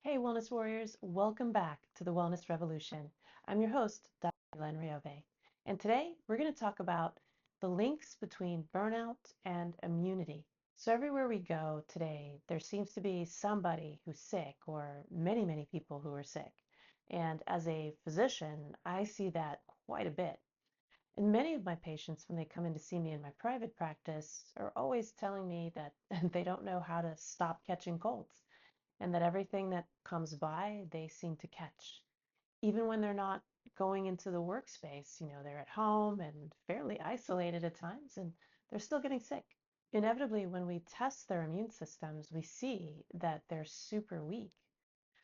Hey, Wellness Warriors, welcome back to the Wellness Revolution. I'm your host, Dr. Glenn Riove, and today we're going to talk about the links between burnout and immunity. So, everywhere we go today, there seems to be somebody who's sick, or many people who are sick. And as a physician, I see that quite a bit. And many of my patients, when they come in to see me in my private practice, are always telling me that they don't know how to stop catching colds and that everything that comes by, they seem to catch. Even when they're not going into the workspace, they're at home and fairly isolated at times, and they're still getting sick. Inevitably, when we test their immune systems, we see that they're super weak.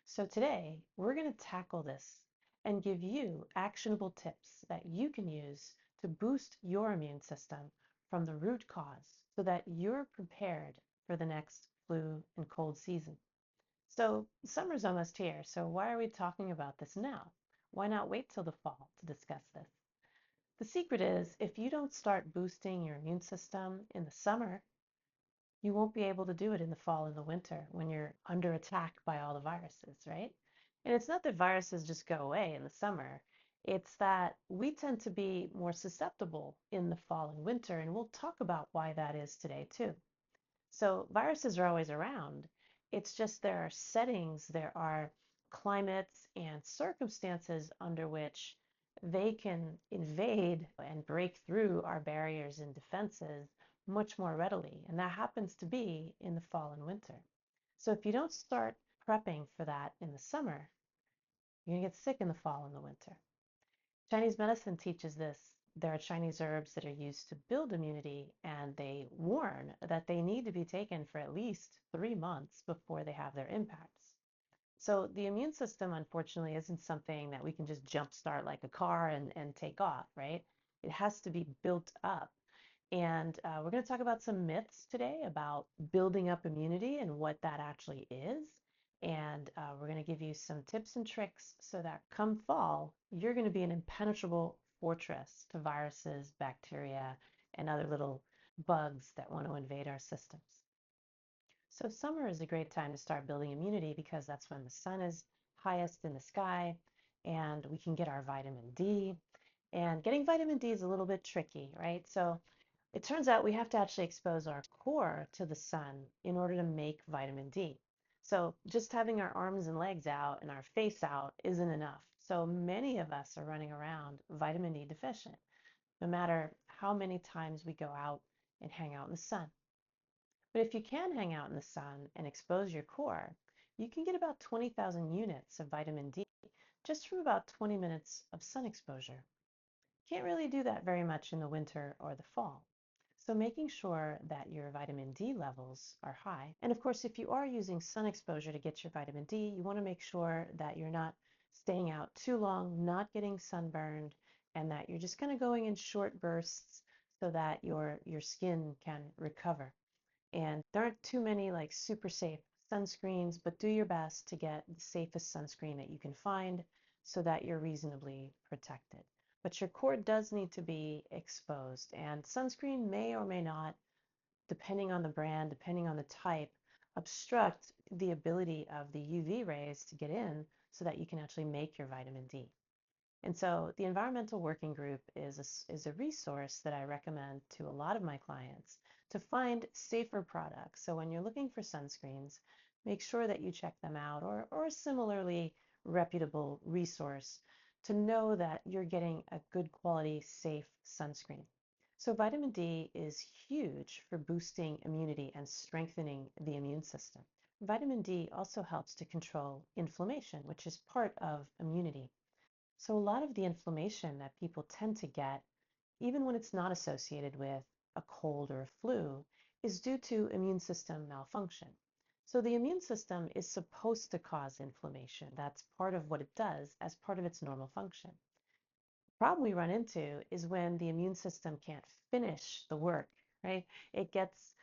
So today, we're going to tackle this and give you actionable tips that you can use to boost your immune system from the root cause so that you're prepared for the next flu and cold season. So summer's almost here, so why are we talking about this now? Why not wait till the fall to discuss this? The secret is if you don't start boosting your immune system in the summer, you won't be able to do it in the fall and the winter when you're under attack by all the viruses, right? And it's not that viruses just go away in the summer. It's that we tend to be more susceptible in the fall and winter, and we'll talk about why that is today too. So viruses are always around. It's just there are settings, there are climates and circumstances under which they can invade and break through our barriers and defenses much more readily. And that happens to be in the fall and winter. So if you don't start prepping for that in the summer, you're going to get sick in the fall and the winter. Chinese medicine teaches this. There are Chinese herbs that are used to build immunity, and they warn that they need to be taken for at least 3 months before they have their impacts. So the immune system, unfortunately, isn't something that we can just jumpstart like a car and take off, right? It has to be built up. And we're going to talk about some myths today about building up immunity and what that actually is. And we're going to give you some tips and tricks so that come fall, you're going to be an impenetrable fortress to viruses, bacteria, and other little bugs that want to invade our systems. So summer is a great time to start building immunity because that's when the sun is highest in the sky and we can get our vitamin D. And getting vitamin D is a little bit tricky, right? So it turns out we have to actually expose our core to the sun in order to make vitamin D. So just having our arms and legs out and our face out isn't enough. So many of us are running around vitamin D deficient, no matter how many times we go out and hang out in the sun. But if you can hang out in the sun and expose your core, you can get about 20,000 units of vitamin D just from about 20 minutes of sun exposure. Can't really do that very much in the winter or the fall. So making sure that your vitamin D levels are high. And of course, if you are using sun exposure to get your vitamin D, you want to make sure that you're not staying out too long, not getting sunburned, and that you're just kind of going in short bursts so that your skin can recover. And there aren't too many like super safe sunscreens, but do your best to get the safest sunscreen that you can find so that you're reasonably protected. But your core does need to be exposed, and sunscreen may or may not, depending on the brand, depending on the type, obstruct the ability of the UV rays to get in so that you can actually make your vitamin D. And so the Environmental Working Group is a resource that I recommend to a lot of my clients to find safer products. So when you're looking for sunscreens, make sure that you check them out or a similarly reputable resource to know that you're getting a good quality, safe sunscreen. So vitamin D is huge for boosting immunity and strengthening the immune system. Vitamin D also helps to control inflammation, which is part of immunity. So a lot of the inflammation that people tend to get, even when it's not associated with a cold or a flu, is due to immune system malfunction. So the immune system is supposed to cause inflammation. That's part of what it does as part of its normal function. The problem we run into is when the immune system can't finish the work, right? It gets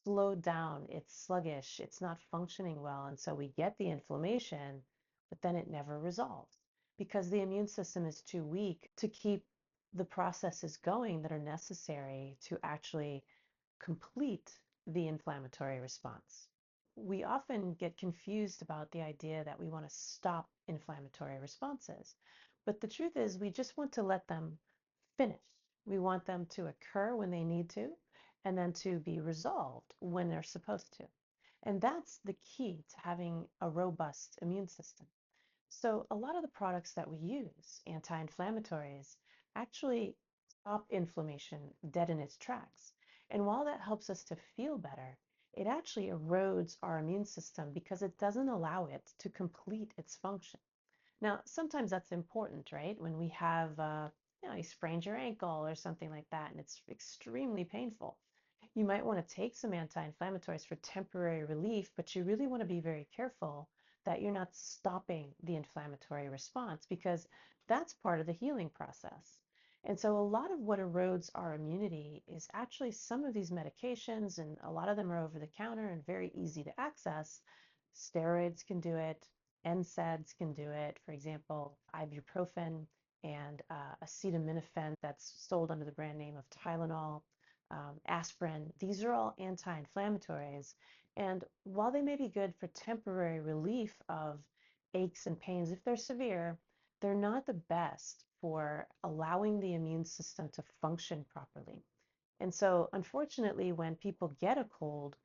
slowed down, it's sluggish, it's not functioning well, and so we get the inflammation, but then it never resolves because the immune system is too weak to keep the processes going that are necessary to actually complete the inflammatory response. we often get confused about the idea that we want to stop inflammatory responses. But the truth is, we just want to let them finish. We want them to occur when they need to, and then to be resolved when they're supposed to. And that's the key to having a robust immune system. So a lot of the products that we use, anti-inflammatories, actually stop inflammation dead in its tracks. And while that helps us to feel better, it actually erodes our immune system because it doesn't allow it to complete its function. Now, sometimes that's important, right? When we have, you sprained your ankle or something like that, and it's extremely painful. You might want to take some anti-inflammatories for temporary relief, but you really want to be very careful that you're not stopping the inflammatory response because that's part of the healing process. And so a lot of what erodes our immunity is actually some of these medications, and a lot of them are over the counter and very easy to access. Steroids can do it, NSAIDs can do it. For example, ibuprofen and acetaminophen that's sold under the brand name of Tylenol, aspirin. These are all anti-inflammatories. And while they may be good for temporary relief of aches and pains if they're severe, they're not the best for allowing the immune system to function properly. And so, unfortunately, when people get a cold,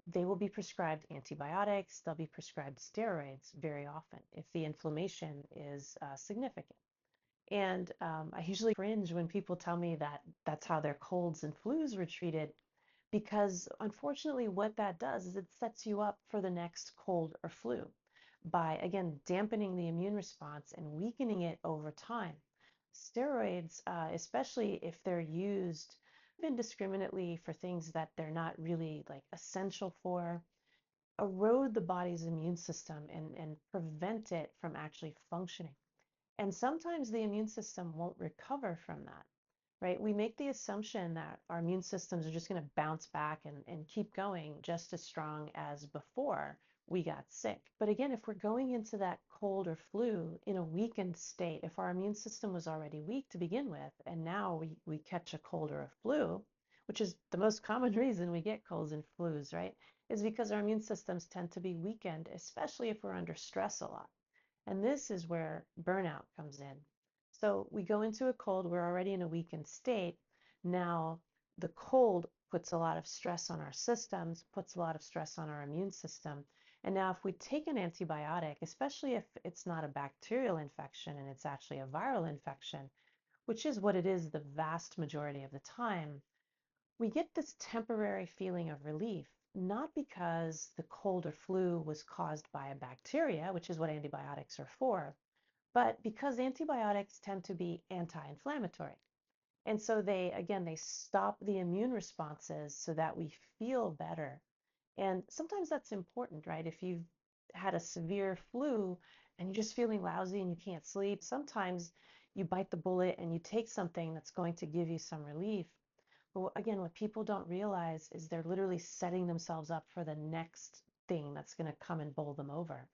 they will be prescribed antibiotics, they'll be prescribed steroids very often if the inflammation is significant. And I usually cringe when people tell me that that's how their colds and flus were treated, because unfortunately, what that does is it sets you up for the next cold or flu by, again, dampening the immune response and weakening it over time. Steroids, especially if they're used indiscriminately for things that they're not really like essential for, erode the body's immune system and prevent it from actually functioning. And sometimes the immune system won't recover from that, right? We make the assumption that our immune systems are just going to bounce back and keep going just as strong as before we got sick. But again, if we're going into that cold or flu in a weakened state, if our immune system was already weak to begin with, and now we catch a cold or a flu, which is the most common reason we get colds and flus, right? Is because our immune systems tend to be weakened, especially if we're under stress a lot. And this is where burnout comes in. So we go into a cold, we're already in a weakened state. Now, the cold puts a lot of stress on our systems, puts a lot of stress on our immune system. And now, if we take an antibiotic, especially if it's not a bacterial infection and it's actually a viral infection, which is what it is the vast majority of the time, we get this temporary feeling of relief, not because the cold or flu was caused by a bacteria, which is what antibiotics are for, but because antibiotics tend to be anti-inflammatory. And so they stop the immune responses so that we feel better. And sometimes that's important, right? If you've had a severe flu and you're just feeling lousy and you can't sleep, sometimes you bite the bullet and you take something that's going to give you some relief. But again, what people don't realize is they're literally setting themselves up for the next thing that's going to come and bowl them over.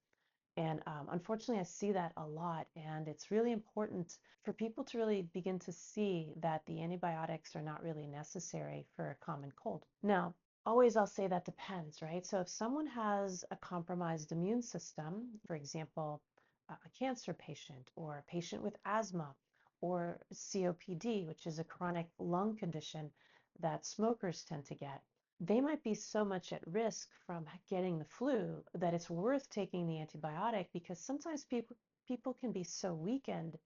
And unfortunately, I see that a lot. And it's really important for people to really begin to see that the antibiotics are not really necessary for a common cold. Now, always I'll say that depends, right? So if someone has a compromised immune system, for example, a cancer patient or a patient with asthma or COPD, which is a chronic lung condition that smokers tend to get, they might be so much at risk from getting the flu that it's worth taking the antibiotic, because sometimes people can be so weakened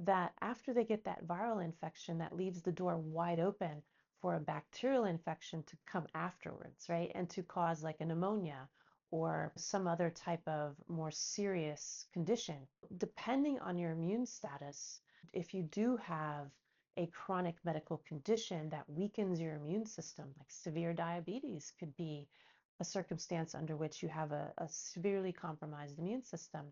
that after they get that viral infection, that leaves the door wide open for a bacterial infection to come afterwards, right? And to cause like a pneumonia or some other type of more serious condition. Depending on your immune status, if you do have a chronic medical condition that weakens your immune system, like severe diabetes could be a circumstance under which you have a severely compromised immune system,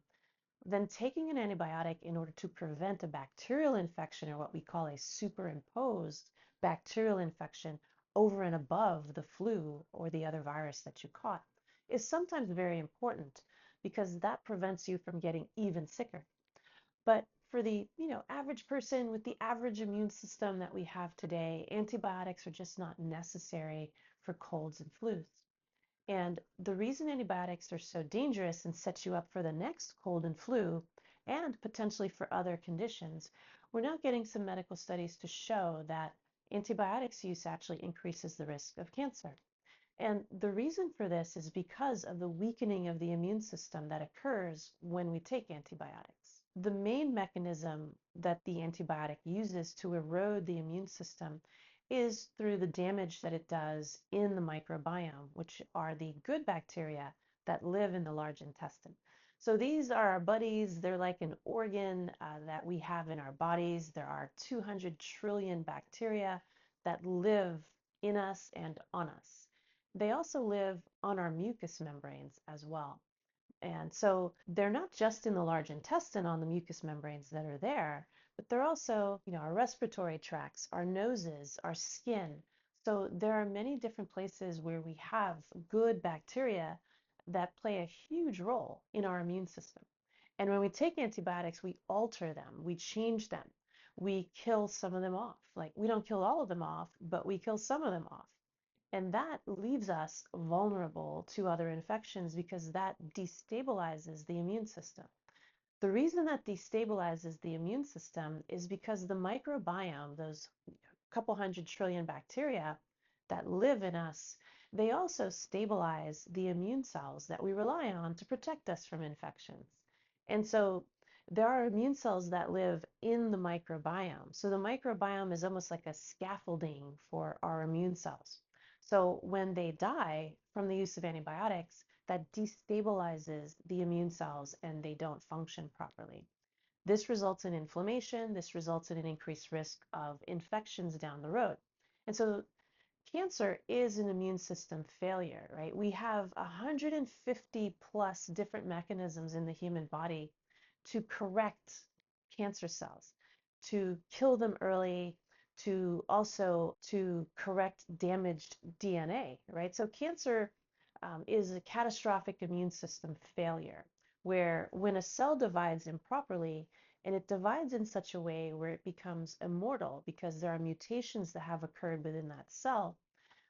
then taking an antibiotic in order to prevent a bacterial infection, or what we call a superimposed bacterial infection over and above the flu or the other virus that you caught, is sometimes very important because that prevents you from getting even sicker. But for the average person with the average immune system that we have today, antibiotics are just not necessary for colds and flus. And the reason antibiotics are so dangerous and set you up for the next cold and flu and potentially for other conditions, we're now getting some medical studies to show that antibiotics use actually increases the risk of cancer. And the reason for this is because of the weakening of the immune system that occurs when we take antibiotics. The main mechanism that the antibiotic uses to erode the immune system is through the damage that it does in the microbiome, which are the good bacteria that live in the large intestine. So these are our buddies. They're like an organ that we have in our bodies. There are 200 trillion bacteria that live in us and on us. They also live on our mucous membranes as well. And so they're not just in the large intestine on the mucous membranes that are there, but they're also, our respiratory tracts, our noses, our skin. So there are many different places where we have good bacteria that play a huge role in our immune system. And when we take antibiotics, we alter them, we change them, we kill some of them off. Like we don't kill all of them off, but we kill some of them off. And that leaves us vulnerable to other infections because that destabilizes the immune system. The reason that destabilizes the immune system is because the microbiome, those couple hundred trillion bacteria that live in us, they also stabilize the immune cells that we rely on to protect us from infections. And so there are immune cells that live in the microbiome. So the microbiome is almost like a scaffolding for our immune cells. So when they die from the use of antibiotics, that destabilizes the immune cells and they don't function properly. This results in inflammation. This results in an increased risk of infections down the road. And so cancer is an immune system failure, right? We have 150 plus different mechanisms in the human body to correct cancer cells, to kill them early, to correct damaged DNA, right? So cancer is a catastrophic immune system failure where when a cell divides improperly, and it divides in such a way where it becomes immortal because there are mutations that have occurred within that cell,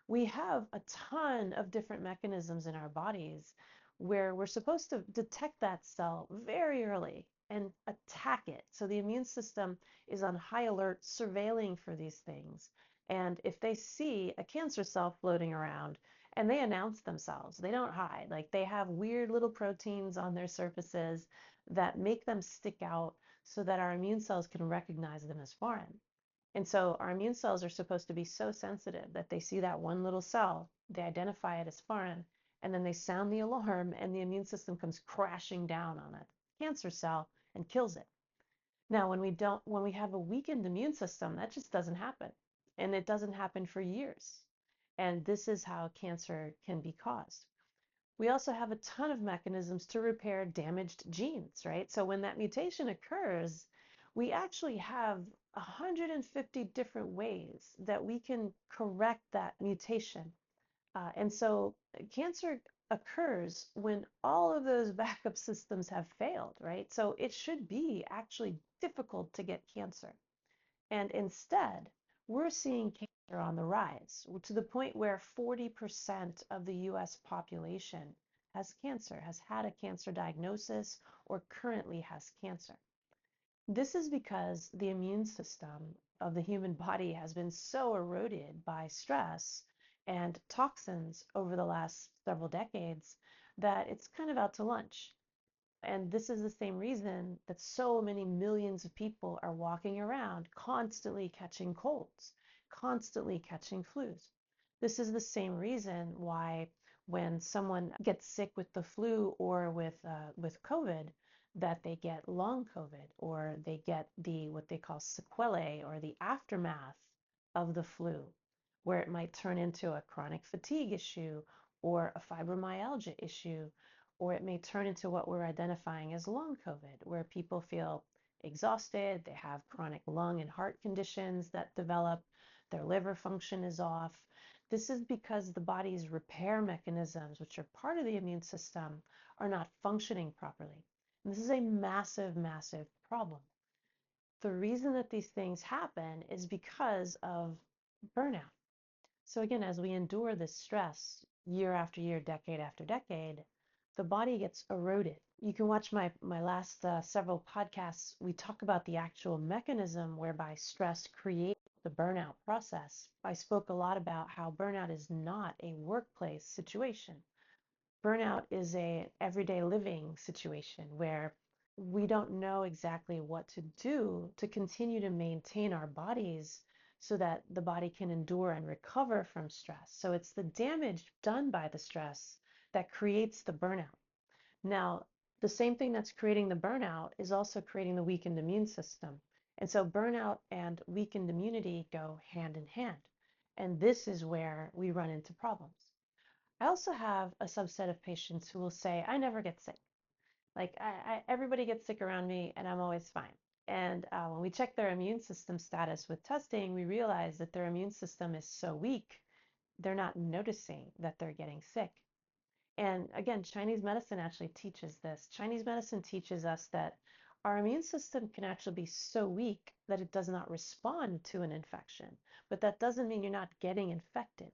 we have a ton of different mechanisms in our bodies where we're supposed to detect that cell very early and attack it. So the immune system is on high alert, surveilling for these things. And if they see a cancer cell floating around and they announce themselves, they don't hide. Like they have weird little proteins on their surfaces that make them stick out so that our immune cells can recognize them as foreign. And so our immune cells are supposed to be so sensitive that they see that one little cell, they identify it as foreign, and then they sound the alarm and the immune system comes crashing down on a cancer cell and kills it. Now, when we have a weakened immune system, that just doesn't happen. And it doesn't happen for years. And this is how cancer can be caused. We also have a ton of mechanisms to repair damaged genes, right? So when that mutation occurs, we actually have 150 different ways that we can correct that mutation. And so cancer occurs when all of those backup systems have failed, right? So it should be actually difficult to get cancer. And instead, we're seeing cancer on the rise to the point where 40% of the US population has cancer, has had a cancer diagnosis, or currently has cancer. This is because the immune system of the human body has been so eroded by stress and toxins over the last several decades that it's kind of out to lunch. And this is the same reason that so many millions of people are walking around constantly catching colds, constantly catching flus. This is the same reason why when someone gets sick with the flu or with COVID, that they get long COVID or they get the what they call sequelae or the aftermath of the flu, where it might turn into a chronic fatigue issue or a fibromyalgia issue, or it may turn into what we're identifying as long COVID, where people feel exhausted, they have chronic lung and heart conditions that develop, their liver function is off. This is because the body's repair mechanisms, which are part of the immune system, are not functioning properly. And this is a massive, massive problem. The reason that these things happen is because of burnout. So again, as we endure this stress, year after year, decade after decade, the body gets eroded. You can watch my last several podcasts. We talk about the actual mechanism whereby stress creates the burnout process. I spoke a lot about how burnout is not a workplace situation. Burnout is a everyday living situation where we don't know exactly what to do to continue to maintain our bodies so that the body can endure and recover from stress. So it's the damage done by the stress that creates the burnout. Now, the same thing that's creating the burnout is also creating the weakened immune system. And so burnout and weakened immunity go hand in hand. And this is where we run into problems. I also have a subset of patients who will say, I never get sick. Like everybody gets sick around me and I'm always fine. And when we check their immune system status with testing, we realize that their immune system is so weak, they're not noticing that they're getting sick. And again, Chinese medicine actually teaches this. Chinese medicine teaches us that our immune system can actually be so weak that it does not respond to an infection. But that doesn't mean you're not getting infected.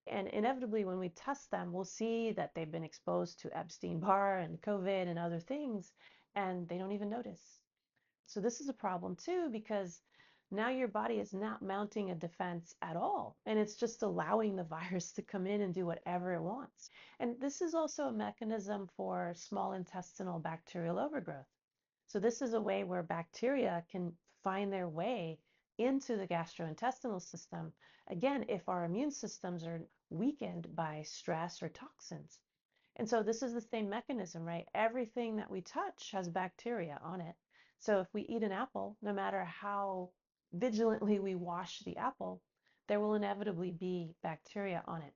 And inevitably, when we test them, we'll see that they've been exposed to Epstein-Barr and COVID and other things, and they don't even notice. So this is a problem too, because now your body is not mounting a defense at all, and it's just allowing the virus to come in and do whatever it wants. And this is also a mechanism for small intestinal bacterial overgrowth. So this is a way where bacteria can find their way into the gastrointestinal system, again, if our immune systems are weakened by stress or toxins. And so this is the same mechanism, right? Everything that we touch has bacteria on it. So if we eat an apple, no matter how vigilantly we wash the apple, there will inevitably be bacteria on it.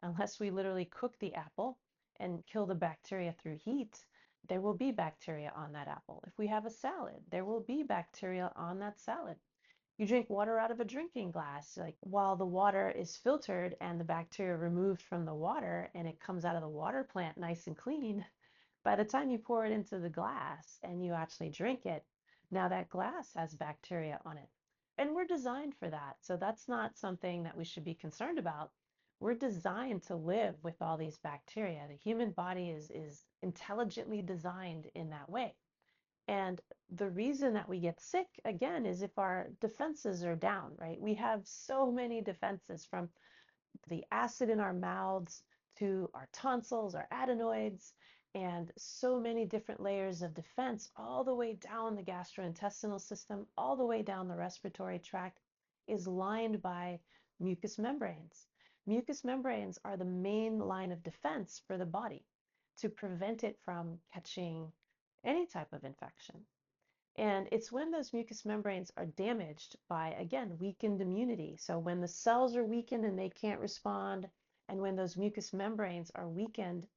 Unless we literally cook the apple and kill the bacteria through heat, there will be bacteria on that apple. If we have a salad, there will be bacteria on that salad. You drink water out of a drinking glass, like while the water is filtered and the bacteria removed from the water and it comes out of the water plant nice and clean, by the time you pour it into the glass and you actually drink it, now that glass has bacteria on it. And we're designed for that. So that's not something that we should be concerned about. We're designed to live with all these bacteria. The human body is intelligently designed in that way. And the reason that we get sick, again, is if our defenses are down, right? We have so many defenses, from the acid in our mouths to our tonsils, our adenoids, and so many different layers of defense all the way down the gastrointestinal system, all the way down the respiratory tract is lined by mucous membranes. Mucous membranes are the main line of defense for the body to prevent it from catching any type of infection. And it's when those mucous membranes are damaged by, again, weakened immunity. So when the cells are weakened and they can't respond, and when those mucous membranes are weakened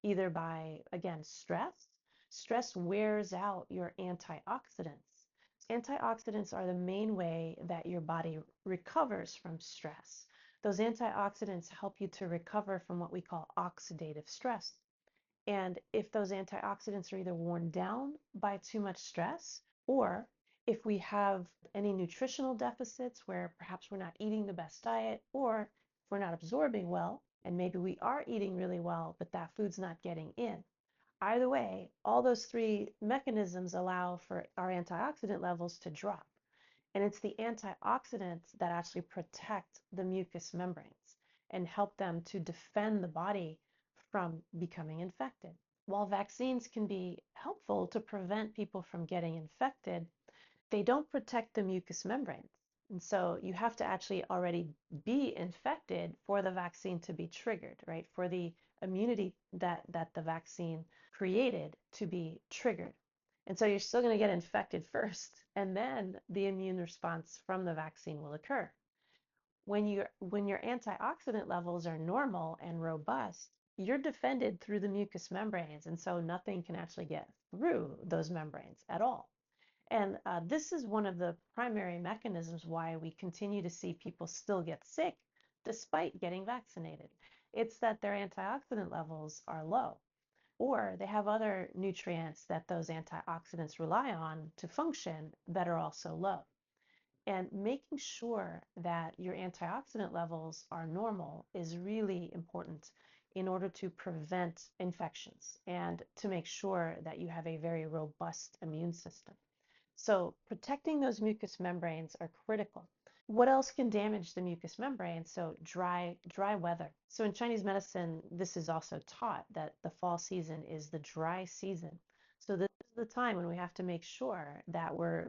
either by, again, stress wears out your antioxidants. Antioxidants are the main way that your body recovers from stress. Those antioxidants help you to recover from what we call oxidative stress. And if those antioxidants are either worn down by too much stress, or if we have any nutritional deficits where perhaps we're not eating the best diet, or if we're not absorbing well, and maybe we are eating really well, but that food's not getting in. Either way, all those three mechanisms allow for our antioxidant levels to drop. And it's the antioxidants that actually protect the mucous membranes and help them to defend the body from becoming infected. While vaccines can be helpful to prevent people from getting infected, they don't protect the mucous membranes. And so you have to actually already be infected for the vaccine to be triggered, right? For the immunity that the vaccine created to be triggered. And so you're still going to get infected first, and then the immune response from the vaccine will occur. When your antioxidant levels are normal and robust, you're defended through the mucous membranes, and so nothing can actually get through those membranes at all. And this is one of the primary mechanisms why we continue to see people still get sick despite getting vaccinated. It's that their antioxidant levels are low, or they have other nutrients that those antioxidants rely on to function that are also low. And making sure that your antioxidant levels are normal is really important. in order to prevent infections and to make sure that you have a very robust immune system. So protecting those mucous membranes are critical. What else can damage the mucous membrane? So dry weather. So in Chinese medicine, this is also taught that the fall season is the dry season. So this is the time when we have to make sure that we're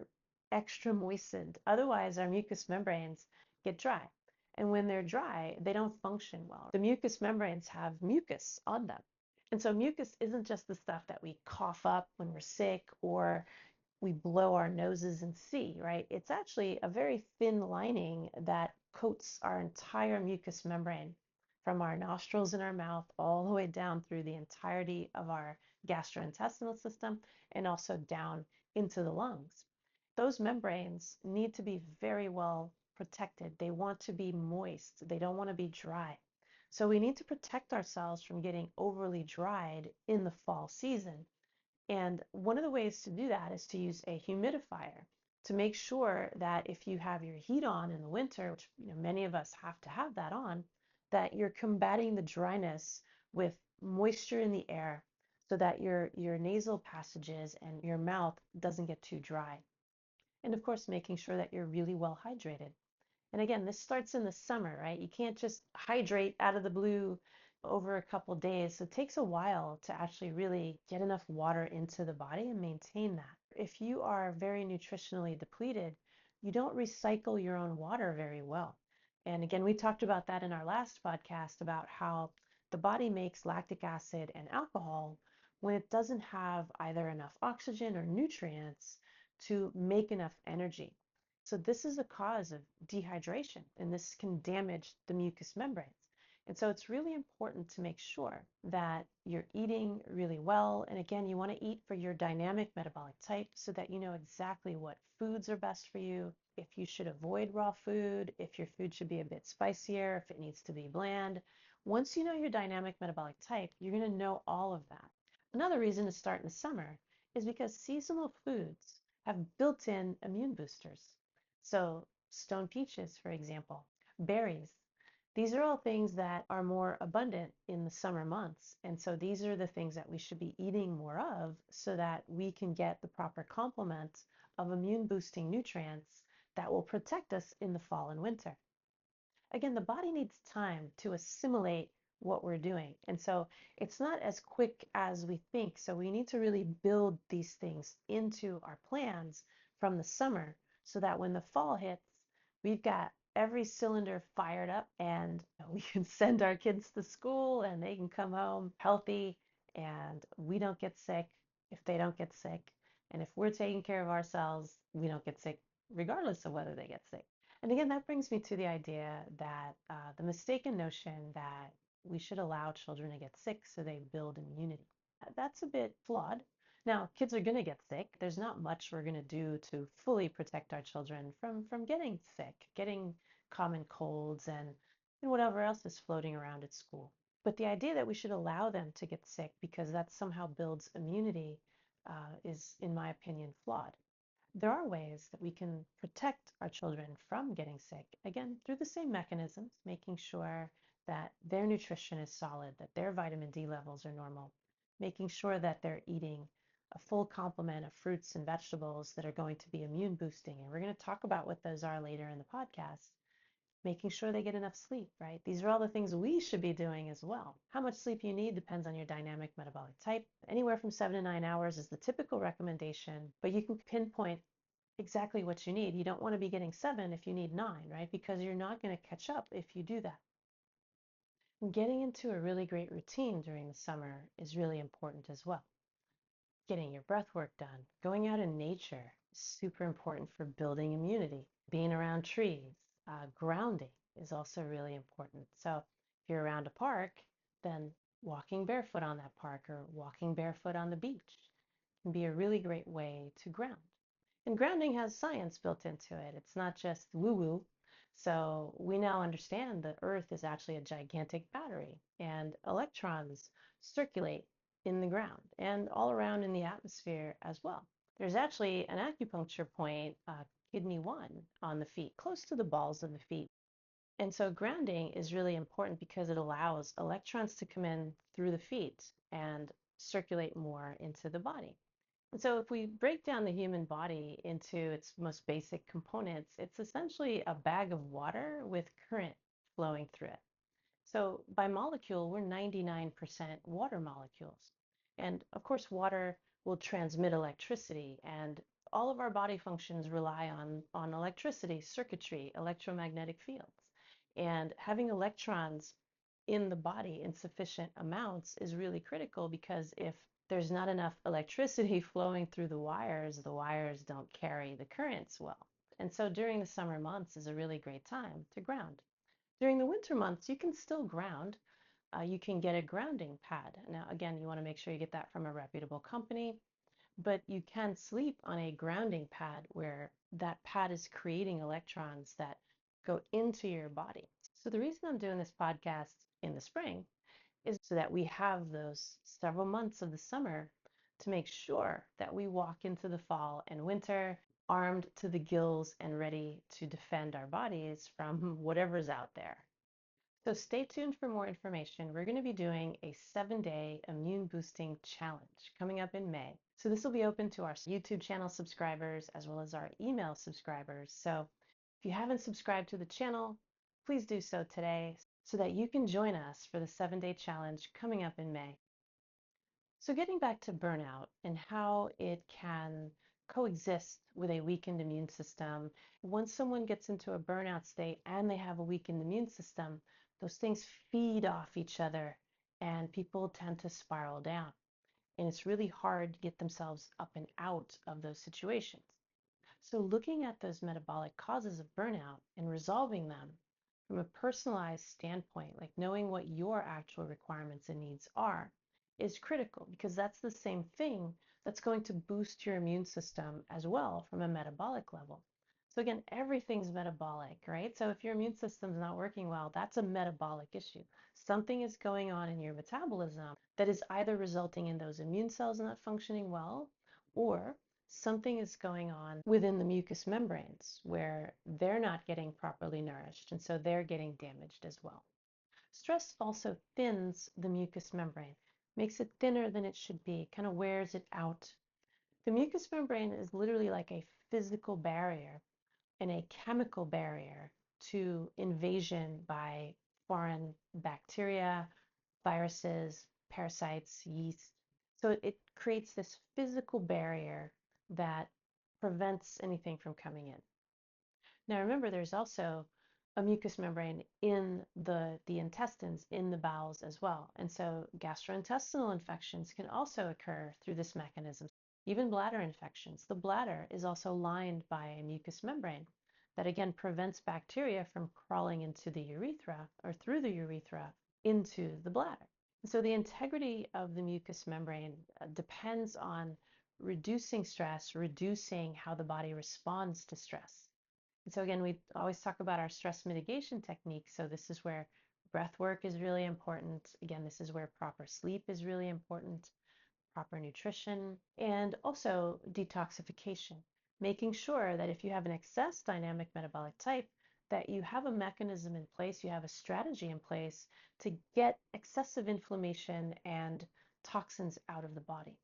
extra moistened. Otherwise, our mucous membranes get dry. And when they're dry, they don't function well. The mucous membranes have mucus on them. And so mucus isn't just the stuff that we cough up when we're sick or we blow our noses and see, right? It's actually a very thin lining that coats our entire mucous membrane from our nostrils and our mouth all the way down through the entirety of our gastrointestinal system and also down into the lungs. Those membranes need to be very well protected. They want to be moist. They don't want to be dry. So we need to protect ourselves from getting overly dried in the fall season. And one of the ways to do that is to use a humidifier to make sure that if you have your heat on in the winter, which many of us have to have that on, that you're combating the dryness with moisture in the air so that your nasal passages and your mouth doesn't get too dry. And of course, making sure that you're really well hydrated. And again, this starts in the summer, right? You can't just hydrate out of the blue over a couple days. So it takes a while to actually really get enough water into the body and maintain that. If you are very nutritionally depleted, you don't recycle your own water very well. And again, we talked about that in our last podcast about how the body makes lactic acid and alcohol when it doesn't have either enough oxygen or nutrients to make enough energy. So this is a cause of dehydration, and this can damage the mucous membranes. And so it's really important to make sure that you're eating really well. And again, you want to eat for your dynamic metabolic type so that you know exactly what foods are best for you, if you should avoid raw food, if your food should be a bit spicier, if it needs to be bland. Once you know your dynamic metabolic type, you're going to know all of that. Another reason to start in the summer is because seasonal foods have built-in immune boosters. So stone peaches, for example, berries. These are all things that are more abundant in the summer months. And so these are the things that we should be eating more of so that we can get the proper complement of immune boosting nutrients that will protect us in the fall and winter. Again, the body needs time to assimilate what we're doing. And so it's not as quick as we think. So we need to really build these things into our plans from the summer so that when the fall hits, we've got every cylinder fired up and we can send our kids to school and they can come home healthy and we don't get sick if they don't get sick. And if we're taking care of ourselves, we don't get sick regardless of whether they get sick. And again, that brings me to the idea that the mistaken notion that we should allow children to get sick so they build immunity. That's a bit flawed. Now, kids are going to get sick. There's not much we're going to do to fully protect our children from getting sick, getting common colds and whatever else is floating around at school. But the idea that we should allow them to get sick because that somehow builds immunity is, in my opinion, flawed. There are ways that we can protect our children from getting sick, again, through the same mechanisms, making sure that their nutrition is solid, that their vitamin D levels are normal, making sure that they're eating a full complement of fruits and vegetables that are going to be immune boosting. And we're going to talk about what those are later in the podcast. Making sure they get enough sleep, right? These are all the things we should be doing as well. How much sleep you need depends on your dynamic metabolic type. Anywhere from 7 to 9 hours is the typical recommendation, but you can pinpoint exactly what you need. You don't want to be getting 7 if you need 9, right? Because you're not going to catch up if you do that. Getting into a really great routine during the summer is really important as well. Getting your breath work done, going out in nature is super important for building immunity. Being around trees, grounding is also really important. So if you're around a park, then walking barefoot on that park or walking barefoot on the beach can be a really great way to ground. And grounding has science built into it. It's not just woo-woo. So we now understand the Earth is actually a gigantic battery, and electrons circulate in the ground and all around in the atmosphere as well. There's actually an acupuncture point, kidney 1, on the feet, close to the balls of the feet. And so grounding is really important because it allows electrons to come in through the feet and circulate more into the body. And so if we break down the human body into its most basic components, it's essentially a bag of water with current flowing through it. So by molecule, we're 99% water molecules. And of course, water will transmit electricity, and all of our body functions rely on electricity, circuitry, electromagnetic fields. And having electrons in the body in sufficient amounts is really critical because if there's not enough electricity flowing through the wires don't carry the currents well. And so during the summer months is a really great time to ground. During the winter months, you can still ground. You can get a grounding pad. Now, again, you want to make sure you get that from a reputable company, but you can sleep on a grounding pad where that pad is creating electrons that go into your body. So the reason I'm doing this podcast in the spring is so that we have those several months of the summer to make sure that we walk into the fall and winter armed to the gills and ready to defend our bodies from whatever's out there. So stay tuned for more information. We're going to be doing a 7-day immune boosting challenge coming up in May. So this will be open to our YouTube channel subscribers as well as our email subscribers. So if you haven't subscribed to the channel, please do so today so that you can join us for the 7-day challenge coming up in May. So getting back to burnout and how it can coexist with a weakened immune system. Once someone gets into a burnout state and they have a weakened immune system, those things feed off each other and people tend to spiral down. And it's really hard to get themselves up and out of those situations. So looking at those metabolic causes of burnout and resolving them from a personalized standpoint, like knowing what your actual requirements and needs are, is critical because that's the same thing that's going to boost your immune system as well from a metabolic level. So again, everything's metabolic, right? So if your immune system's not working well, that's a metabolic issue. Something is going on in your metabolism that is either resulting in those immune cells not functioning well, or something is going on within the mucous membranes where they're not getting properly nourished, and so they're getting damaged as well. Stress also thins the mucous membrane, makes it thinner than it should be, kind of wears it out. The mucous membrane is literally like a physical barrier and a chemical barrier to invasion by foreign bacteria, viruses, parasites, yeast. So it creates this physical barrier that prevents anything from coming in. Now remember, there's also a mucous membrane in the intestines, in the bowels as well. And so gastrointestinal infections can also occur through this mechanism. Even bladder infections. The bladder is also lined by a mucous membrane that again prevents bacteria from crawling into the urethra or through the urethra into the bladder. And so the integrity of the mucous membrane depends on reducing stress, reducing how the body responds to stress. And so again, we always talk about our stress mitigation techniques. So this is where breath work is really important. Again, this is where proper sleep is really important, proper nutrition, and also detoxification. Making sure that if you have an excess dynamic metabolic type, that you have a mechanism in place, you have a strategy in place to get excessive inflammation and toxins out of the body.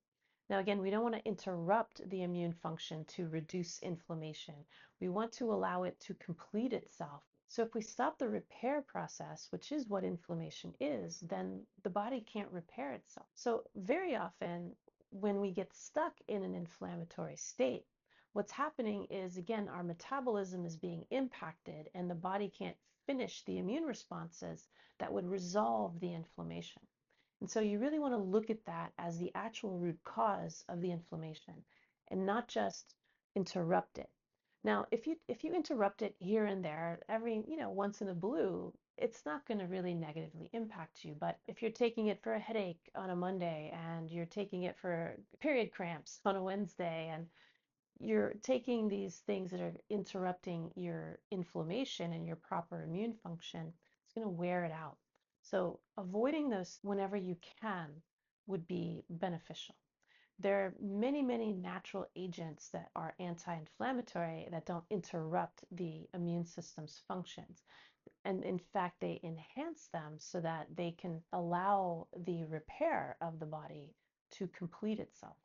Now, again, we don't want to interrupt the immune function to reduce inflammation. We want to allow it to complete itself. So if we stop the repair process, which is what inflammation is, then the body can't repair itself. So very often when we get stuck in an inflammatory state, what's happening is, again, our metabolism is being impacted and the body can't finish the immune responses that would resolve the inflammation. And so you really want to look at that as the actual root cause of the inflammation and not just interrupt it. Now, if you interrupt it here and there, every, once in a blue, it's not going to really negatively impact you. But if you're taking it for a headache on a Monday and you're taking it for period cramps on a Wednesday and you're taking these things that are interrupting your inflammation and your proper immune function, it's going to wear it out. So avoiding those whenever you can would be beneficial. There are many, many natural agents that are anti-inflammatory that don't interrupt the immune system's functions. And in fact, they enhance them so that they can allow the repair of the body to complete itself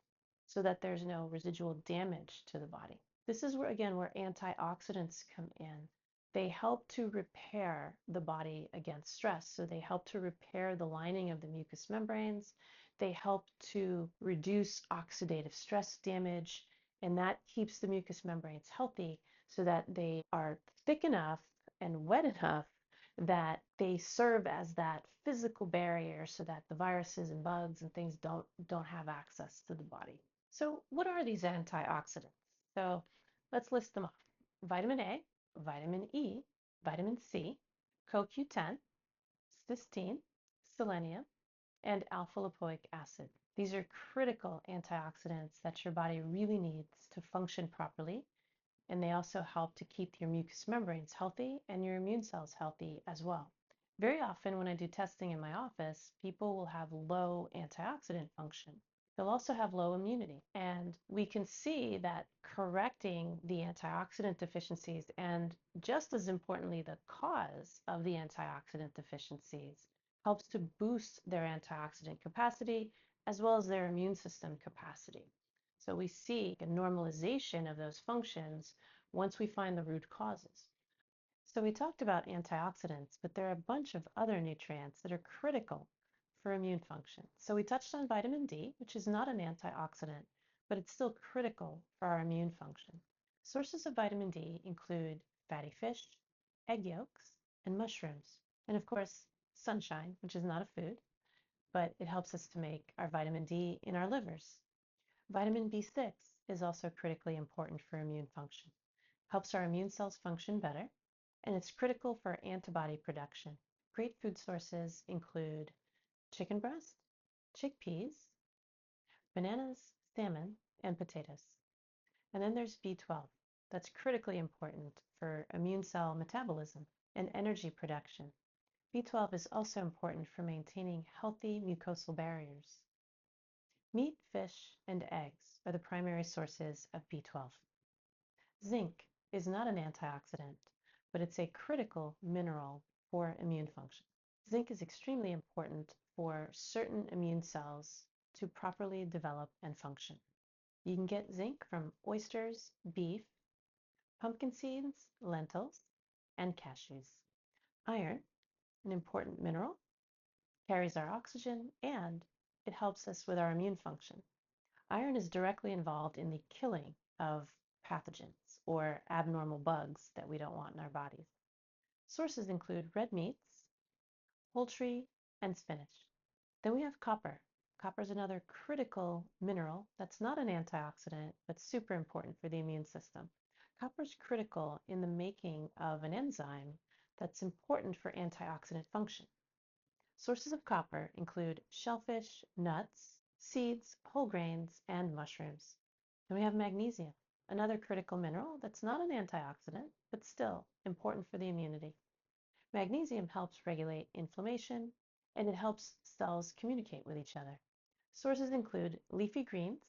so that there's no residual damage to the body. This is where, again, where antioxidants come in. They help to repair the body against stress. So they help to repair the lining of the mucous membranes. They help to reduce oxidative stress damage, and that keeps the mucous membranes healthy so that they are thick enough and wet enough that they serve as that physical barrier so that the viruses and bugs and things don't have access to the body. So what are these antioxidants? So let's list them off. Vitamin A, vitamin E, vitamin C, CoQ10, cysteine, selenium, and alpha lipoic acid. These are critical antioxidants that your body really needs to function properly, and they also help to keep your mucous membranes healthy and your immune cells healthy as well. Very often when I do testing in my office, people will have low antioxidant function. They'll also have low immunity. And we can see that correcting the antioxidant deficiencies, and just as importantly, the cause of the antioxidant deficiencies, helps to boost their antioxidant capacity as well as their immune system capacity. So we see a normalization of those functions once we find the root causes. So we talked about antioxidants, but there are a bunch of other nutrients that are critical for immune function. So we touched on vitamin D, which is not an antioxidant, but it's still critical for our immune function. Sources of vitamin D include fatty fish, egg yolks, and mushrooms. And of course, sunshine, which is not a food, but it helps us to make our vitamin D in our livers. Vitamin B6 is also critically important for immune function. Helps our immune cells function better, and it's critical for antibody production. Great food sources include chicken breast, chickpeas, bananas, salmon, and potatoes. And then there's B12. That's critically important for immune cell metabolism and energy production. B12 is also important for maintaining healthy mucosal barriers. Meat, fish, and eggs are the primary sources of B12. Zinc is not an antioxidant, but it's a critical mineral for immune function. Zinc is extremely important for certain immune cells to properly develop and function. You can get zinc from oysters, beef, pumpkin seeds, lentils, and cashews. Iron, an important mineral, carries our oxygen and it helps us with our immune function. Iron is directly involved in the killing of pathogens or abnormal bugs that we don't want in our bodies. Sources include red meats, poultry, and spinach. Then we have copper. Copper is another critical mineral that's not an antioxidant, but super important for the immune system. Copper is critical in the making of an enzyme that's important for antioxidant function. Sources of copper include shellfish, nuts, seeds, whole grains, and mushrooms. Then we have magnesium, another critical mineral that's not an antioxidant, but still important for the immunity. Magnesium helps regulate inflammation, and it helps cells communicate with each other. Sources include leafy greens,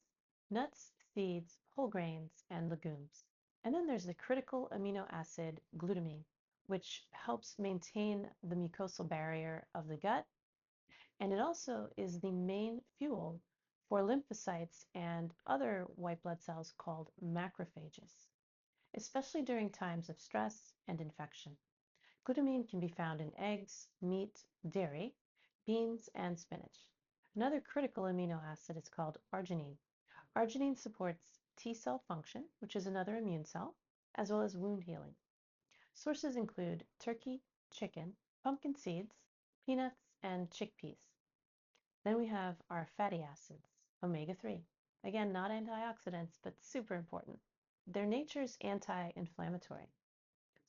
nuts, seeds, whole grains, and legumes. And then there's the critical amino acid glutamine, which helps maintain the mucosal barrier of the gut, and it also is the main fuel for lymphocytes and other white blood cells called macrophages, especially during times of stress and infection. Glutamine can be found in eggs, meat, dairy, beans, and spinach. Another critical amino acid is called arginine. Arginine supports T cell function, which is another immune cell, as well as wound healing. Sources include turkey, chicken, pumpkin seeds, peanuts, and chickpeas. Then we have our fatty acids, omega-3. Again, not antioxidants, but super important. Their nature is anti-inflammatory.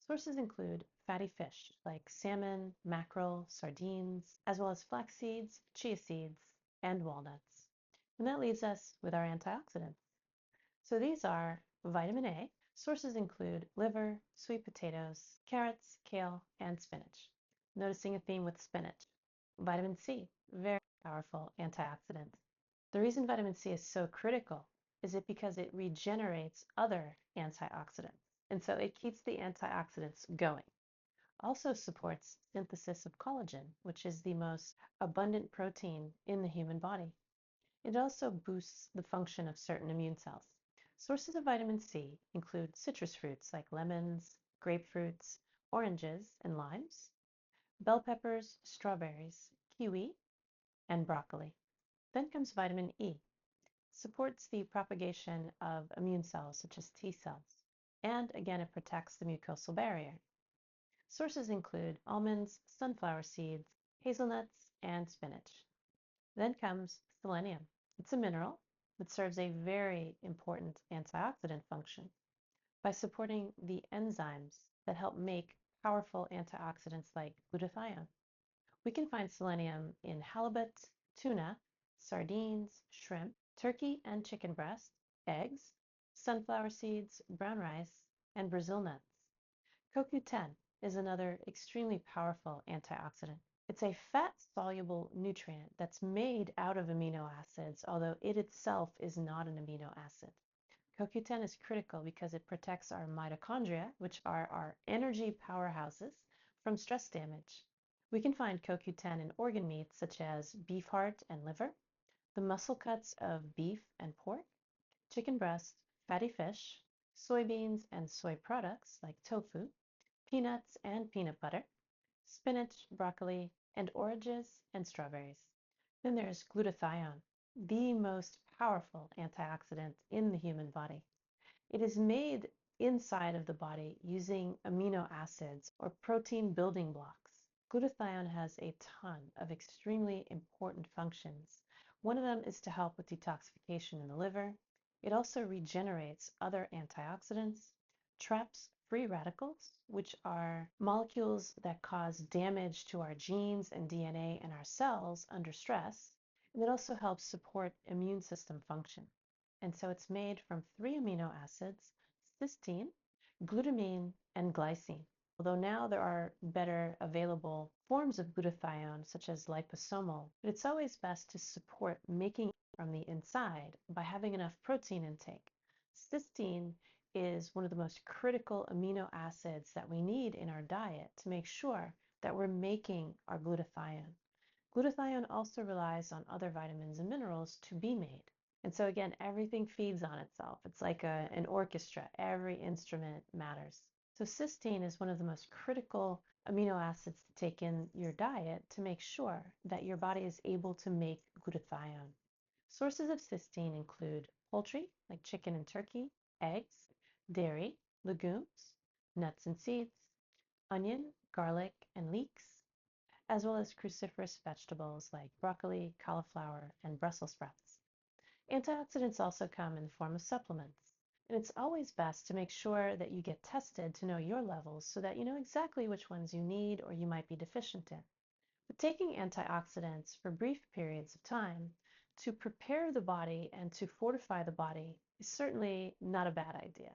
Sources include fatty fish like salmon, mackerel, sardines, as well as flax seeds, chia seeds, and walnuts. And that leaves us with our antioxidants. So these are vitamin A. Sources include liver, sweet potatoes, carrots, kale, and spinach. Noticing a theme with spinach. Vitamin C, very powerful antioxidant. The reason vitamin C is so critical is it because it regenerates other antioxidants. And so it keeps the antioxidants going. Also supports synthesis of collagen, which is the most abundant protein in the human body. It also boosts the function of certain immune cells. Sources of vitamin C include citrus fruits like lemons, grapefruits, oranges, and limes, bell peppers, strawberries, kiwi, and broccoli. Then comes vitamin E. Supports the propagation of immune cells such as T cells. And again, it protects the mucosal barrier. Sources include almonds, sunflower seeds, hazelnuts, and spinach. Then comes selenium. It's a mineral that serves a very important antioxidant function by supporting the enzymes that help make powerful antioxidants like glutathione. We can find selenium in halibut, tuna, sardines, shrimp, turkey and chicken breast, eggs, sunflower seeds, brown rice, and Brazil nuts. CoQ10 is another extremely powerful antioxidant. It's a fat-soluble nutrient that's made out of amino acids, although it itself is not an amino acid. CoQ10 is critical because it protects our mitochondria, which are our energy powerhouses, from stress damage. We can find CoQ10 in organ meats such as beef heart and liver, the muscle cuts of beef and pork, chicken breast, fatty fish, soybeans and soy products like tofu, peanuts and peanut butter, spinach, broccoli, and oranges and strawberries. Then there's glutathione, the most powerful antioxidant in the human body. It is made inside of the body using amino acids or protein building blocks. Glutathione has a ton of extremely important functions. One of them is to help with detoxification in the liver. It also regenerates other antioxidants, traps free radicals, which are molecules that cause damage to our genes and DNA and our cells under stress. And it also helps support immune system function. And so it's made from three amino acids, cysteine, glutamine, and glycine. Although now there are better available forms of glutathione, such as liposomal, but it's always best to support making it from the inside by having enough protein intake. Cysteine is one of the most critical amino acids that we need in our diet to make sure that we're making our glutathione. Glutathione also relies on other vitamins and minerals to be made. And so again, everything feeds on itself. It's like an orchestra. Every instrument matters. So cysteine is one of the most critical amino acids to take in your diet to make sure that your body is able to make glutathione. Sources of cysteine include poultry, like chicken and turkey, eggs, dairy, legumes, nuts and seeds, onion, garlic, and leeks, as well as cruciferous vegetables like broccoli, cauliflower, and Brussels sprouts. Antioxidants also come in the form of supplements, and it's always best to make sure that you get tested to know your levels so that you know exactly which ones you need or you might be deficient in. But taking antioxidants for brief periods of time to prepare the body and to fortify the body is certainly not a bad idea.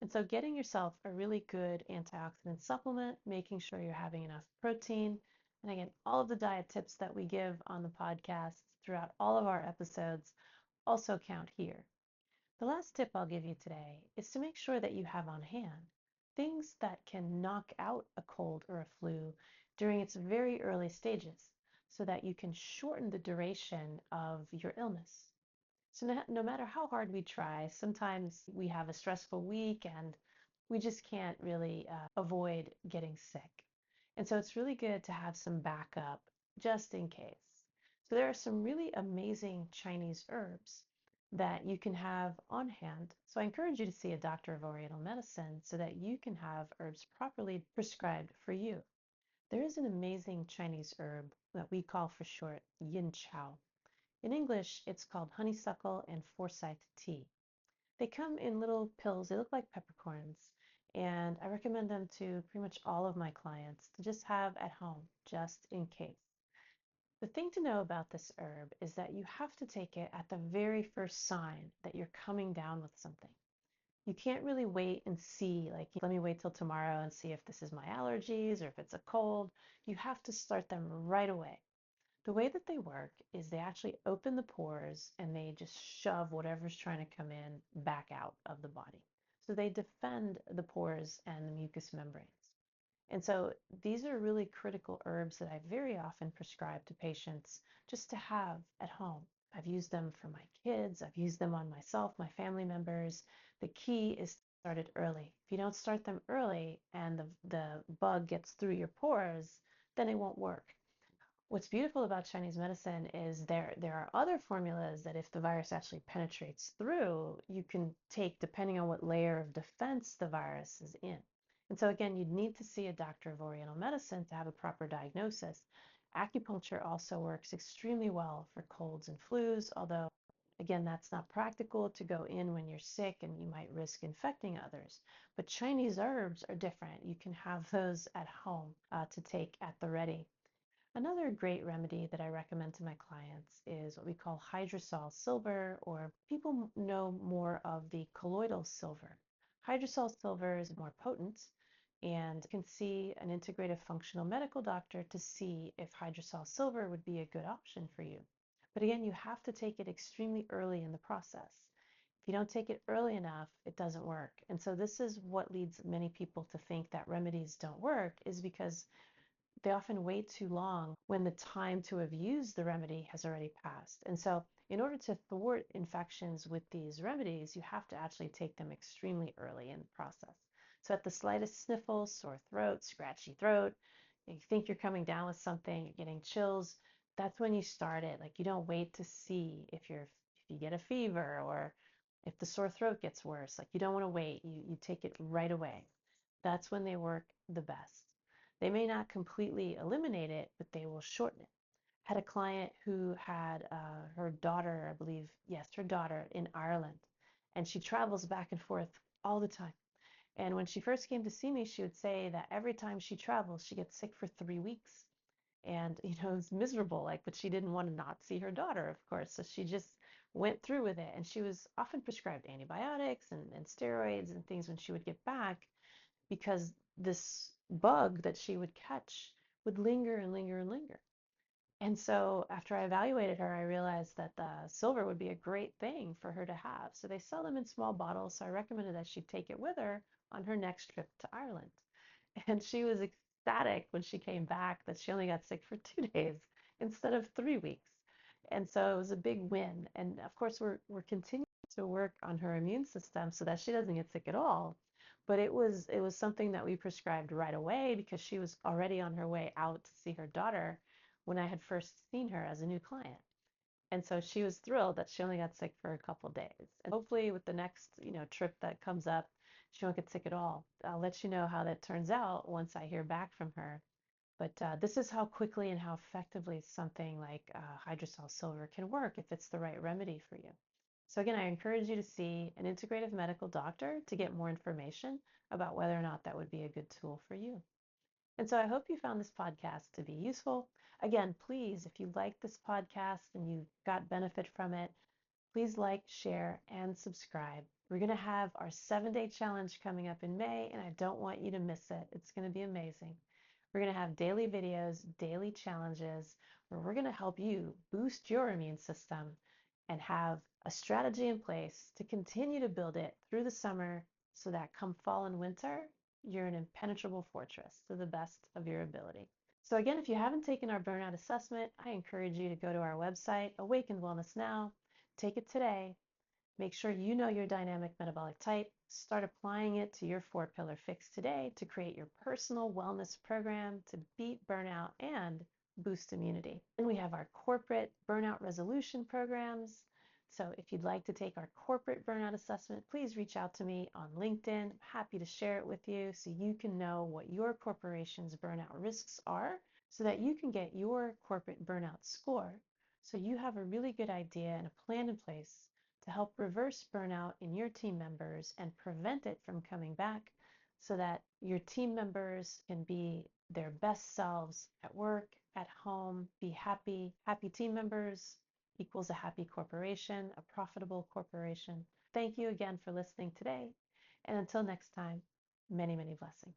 And so getting yourself a really good antioxidant supplement, making sure you're having enough protein, and again, all of the diet tips that we give on the podcast throughout all of our episodes also count here. The last tip I'll give you today is to make sure that you have on hand things that can knock out a cold or a flu during its very early stages so that you can shorten the duration of your illness. So no matter how hard we try, sometimes we have a stressful week and we just can't really avoid getting sick. And so it's really good to have some backup just in case. So there are some really amazing Chinese herbs that you can have on hand. So I encourage you to see a doctor of Oriental medicine so that you can have herbs properly prescribed for you. There is an amazing Chinese herb that we call for short yin chow. In English, it's called honeysuckle and forsyth tea. They come in little pills. They look like peppercorns, and I recommend them to pretty much all of my clients to just have at home, just in case. The thing to know about this herb is that you have to take it at the very first sign that you're coming down with something. You can't really wait and see, like, let me wait till tomorrow and see if this is my allergies or if it's a cold. You have to start them right away. The way that they work is they actually open the pores and they just shove whatever's trying to come in back out of the body. So they defend the pores and the mucous membranes. And so these are really critical herbs that I very often prescribe to patients just to have at home. I've used them for my kids, I've used them on myself, my family members. The key is to start it early. If you don't start them early and the bug gets through your pores, then it won't work. What's beautiful about Chinese medicine is there are other formulas that if the virus actually penetrates through, you can take depending on what layer of defense the virus is in. And so again, you'd need to see a doctor of Oriental medicine to have a proper diagnosis. Acupuncture also works extremely well for colds and flus, although again, that's not practical to go in when you're sick and you might risk infecting others. But Chinese herbs are different. You can have those at home to take at the ready. Another great remedy that I recommend to my clients is what we call hydrosol silver, or people know more of the colloidal silver. Hydrosol silver is more potent, and you can see an integrative functional medical doctor to see if hydrosol silver would be a good option for you. But again, you have to take it extremely early in the process. If you don't take it early enough, it doesn't work. And so this is what leads many people to think that remedies don't work, is because they often wait too long when the time to have used the remedy has already passed. And so in order to thwart infections with these remedies, you have to actually take them extremely early in the process. So at the slightest sniffle, sore throat, scratchy throat, you think you're coming down with something, you're getting chills, that's when you start it. Like, you don't wait to see if you get a fever or if the sore throat gets worse. Like, you don't want to wait. You take it right away. That's when they work the best. They may not completely eliminate it, but they will shorten it. Had a client who had her daughter, I believe, yes, her daughter in Ireland, and she travels back and forth all the time. And when she first came to see me, she would say that every time she travels, she gets sick for 3 weeks. And, it's miserable, like, but she didn't want to not see her daughter, of course. So she just went through with it. And she was often prescribed antibiotics and steroids and things when she would get back, because this bug that she would catch would linger and linger and linger. And so after I evaluated her, I realized that the silver would be a great thing for her to have. So they sell them in small bottles. So I recommended that she take it with her on her next trip to Ireland. And she was ecstatic when she came back that she only got sick for 2 days instead of 3 weeks. And so it was a big win. And of course, we're continuing to work on her immune system so that she doesn't get sick at all. But it was something that we prescribed right away because she was already on her way out to see her daughter when I had first seen her as a new client. And so she was thrilled that she only got sick for a couple days. And hopefully with the next, trip that comes up, she won't get sick at all. I'll let you know how that turns out once I hear back from her. But this is how quickly and how effectively something like hydrosol silver can work if it's the right remedy for you. So again, I encourage you to see an integrative medical doctor to get more information about whether or not that would be a good tool for you. And so I hope you found this podcast to be useful. Again, please, if you like this podcast and you got benefit from it, please like, share, and subscribe. We're going to have our 7-day challenge coming up in May, and I don't want you to miss it. It's going to be amazing. We're going to have daily videos, daily challenges, where we're going to help you boost your immune system and have a strategy in place to continue to build it through the summer so that come fall and winter, you're an impenetrable fortress to the best of your ability. So again, if you haven't taken our burnout assessment, I encourage you to go to our website, Awaken Wellness Now, take it today. Make sure you know your dynamic metabolic type. Start applying it to your 4-pillar fix today to create your personal wellness program to beat burnout and boost immunity. And we have our corporate burnout resolution programs. So if you'd like to take our corporate burnout assessment, please reach out to me on LinkedIn. I'm happy to share it with you so you can know what your corporation's burnout risks are so that you can get your corporate burnout score. So you have a really good idea and a plan in place to help reverse burnout in your team members and prevent it from coming back so that your team members can be their best selves at work, at home, be happy. Happy team members equals a happy corporation, a profitable corporation. Thank you again for listening today. And until next time, many, many blessings.